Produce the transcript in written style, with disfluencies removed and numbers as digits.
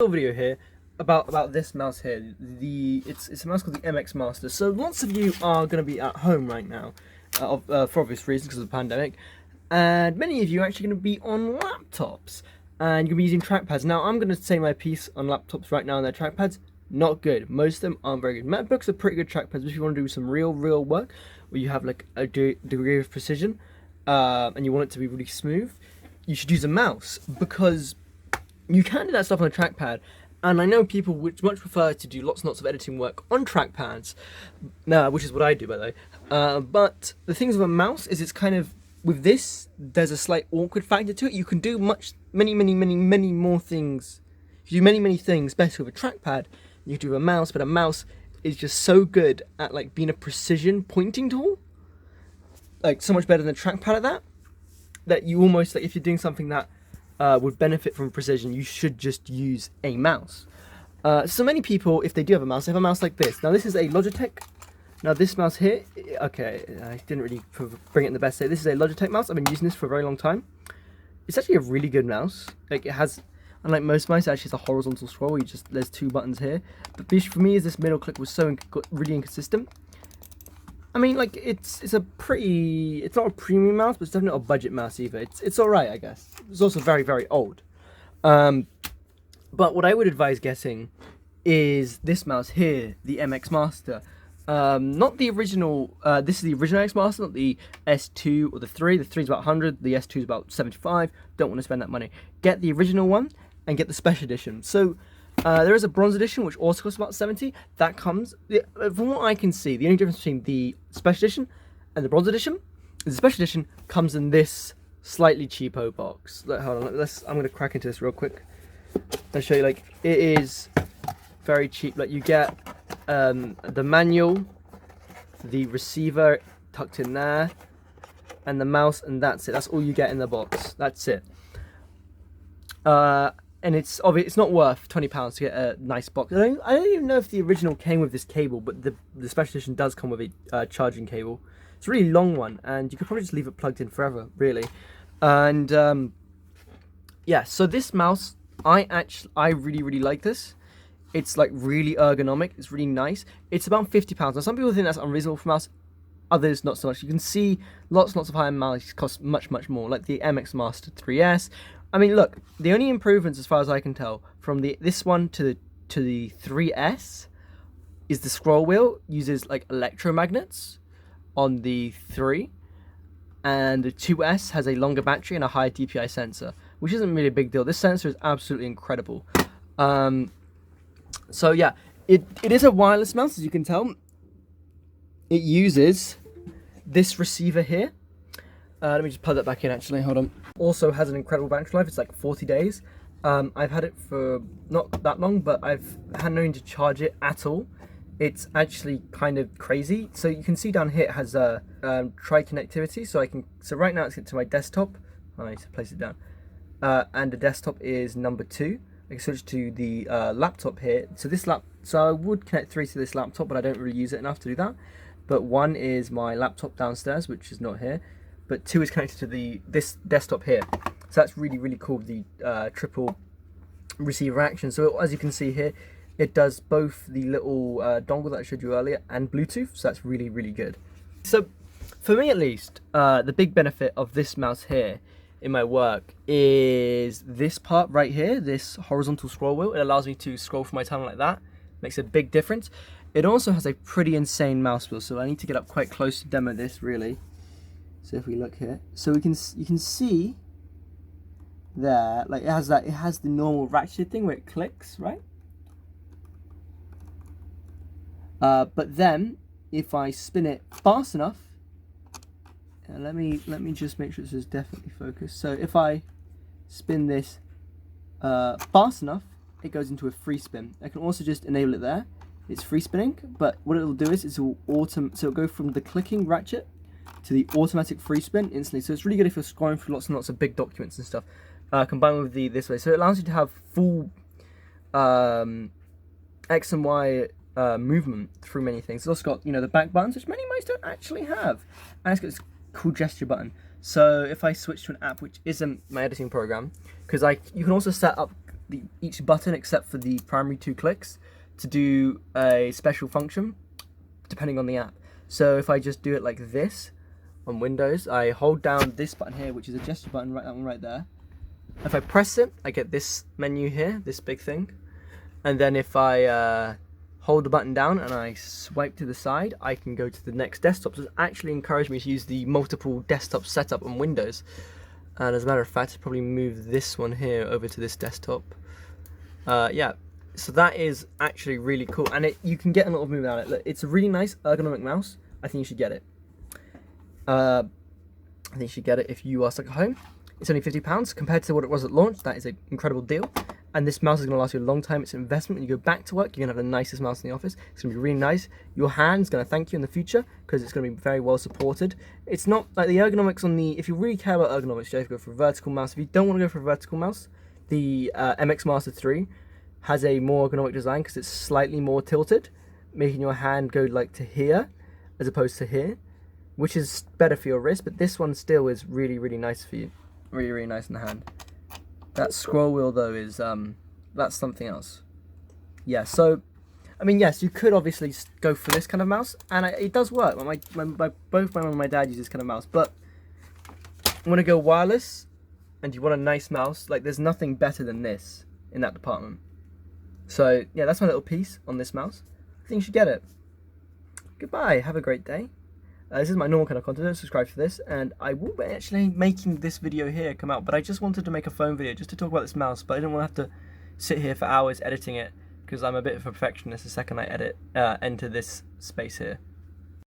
Video here about this mouse here. It's a mouse called the MX Master. So lots of you are going to be at home right now, for obvious reasons because of the pandemic, and many of you are actually going to be on laptops and you're going to be using trackpads. Now I'm going to say my piece on laptops right now, and their trackpads not good. Most of them aren't very good. MacBooks are pretty good trackpads if you want to do some real work where you have like a degree of precision, and you want it to be really smooth. You should use a mouse because you can do that stuff on a trackpad, and I know people would much prefer to do lots and lots of editing work on trackpads, which is what I do, by the way. But the things with a mouse is it's kind of, with this, there's a slight awkward factor to it. You can do many more things. You do many things better with a trackpad than you do with a mouse, but a mouse is just so good at like being a precision pointing tool, like so much better than a trackpad at that you almost, like, if you're doing something that would benefit from precision, you should just use a mouse. So many people, if they do have a mouse, they have a mouse like this. Now this is a Logitech. Now this mouse here, okay, I didn't really bring it in the best state. This is a Logitech mouse. I've been using this for a very long time. It's actually a really good mouse. Like, it has, unlike most mice, it actually has a horizontal scroll where there's two buttons here. But for me, this middle click was so really inconsistent. I mean, like, it's not a premium mouse, but it's definitely not a budget mouse either. It's alright, I guess. It's also very old. But what I would advise getting is this mouse here, the MX Master. Not the original, this is the original MX Master, not the S2 or the 3. The 3 is about 100, the S2 is about 75. Don't want to spend that money. Get the original one and get the special edition. So, there is a bronze edition which also costs about 70. That comes, from what I can see, the only difference between the special edition and the bronze edition is the special edition comes in this slightly cheapo box. Hold on, I'm going to crack into this real quick. I'll show you. Like, it is very cheap. Like, you get the manual, the receiver tucked in there, and the mouse, and that's it. That's all you get in the box. That's it. And it's not worth £20 to get a nice box. I don't even know if the original came with this cable, but the special edition does come with a charging cable. It's a really long one, and you could probably just leave it plugged in forever, really. And yeah, so this mouse, I really like this. It's like really ergonomic. It's really nice. It's about £50. Now some people think that's unreasonable for a mouse. Others not so much. You can see lots of higher mice cost much more, like the MX Master 3S. I mean, look, the only improvements, as far as I can tell, from this one to the 3S is the scroll wheel uses like electromagnets on the 3, and the 2S has a longer battery and a higher DPI sensor, which isn't really a big deal. This sensor is absolutely incredible. So yeah, it is a wireless mouse, as you can tell. It uses this receiver here. Let me just plug that back in, actually, hold on. Also has an incredible battery life. It's like 40 days. I've had it for not that long, but I've had no need to charge it at all. It's actually kind of crazy. So you can see down here it has tri connectivity. So right now it's to my desktop. I need to place it down. And the desktop is number 2. I can switch to the laptop here. So I would connect 3 to this laptop, but I don't really use it enough to do that. But 1 is my laptop downstairs, which is not here. But 2 is connected to this desktop here. So that's really cool, the triple receiver action. So as you can see here, it does both the little dongle that I showed you earlier and Bluetooth. So that's really good. So for me at least, the big benefit of this mouse here in my work is this part right here, this horizontal scroll wheel. It allows me to scroll from my timeline like that. Makes a big difference. It also has a pretty insane mouse wheel. So I need to get up quite close to demo this, really. So if we look here, so you can see there, like it has the normal ratchet thing where it clicks, right? But then if I spin it fast enough, and let me just make sure this is definitely focused. So if I spin this fast enough, it goes into a free spin. I can also just enable it there. It's free spinning, but what it'll do is it'll go from the clicking ratchet to the automatic free spin instantly. So it's really good if you're scrolling through lots and lots of big documents and stuff, combined with this way. So it allows you to have full X and Y movement through many things. It's also got, the back buttons, which many mice don't actually have, and it's got this cool gesture button. So if I switch to an app which isn't my editing program, because you can also set up each button except for the primary 2 clicks to do a special function depending on the app. So if I just do it like this on Windows, I hold down this button here, which is a gesture button, that one right there. If I press it, I get this menu here, this big thing. And then if I hold the button down and I swipe to the side, I can go to the next desktop. So it's actually encouraged me to use the multiple desktop setup on Windows. And as a matter of fact, I'll probably move this one here over to this desktop. Yeah, so that is actually really cool. And you can get a lot of movement out of it. Look, it's a really nice ergonomic mouse. I think you should get it. I think you should get it if you are stuck at home. It's only £50 compared to what it was at launch. That is an incredible deal. And this mouse is going to last you a long time. It's an investment. When you go back to work, you're going to have the nicest mouse in the office. It's going to be really nice. Your hand's going to thank you in the future because it's going to be very well supported. It's not like the ergonomics on the... If you really care about ergonomics, you have to go for a vertical mouse. If you don't want to go for a vertical mouse, the MX Master 3 has a more ergonomic design because it's slightly more tilted, making your hand go like to here as opposed to here, which is better for your wrist. But this one still is really, really nice for you. Really, really nice in the hand. That scroll wheel though is that's something else. Yeah, so I mean, yes, you could obviously go for this kind of mouse, and it does work. Both my mum and my dad use this kind of mouse, but you want to go wireless, and you want a nice mouse. Like, there's nothing better than this in that department. So yeah, that's my little piece on this mouse. I think you should get it. Goodbye. Have a great day. This is my normal kind of content. Don't subscribe for this, and I will be actually making this video here come out, but I just wanted to make a phone video just to talk about this mouse, but I didn't want to have to sit here for hours editing it because I'm a bit of a perfectionist the second I enter this space here.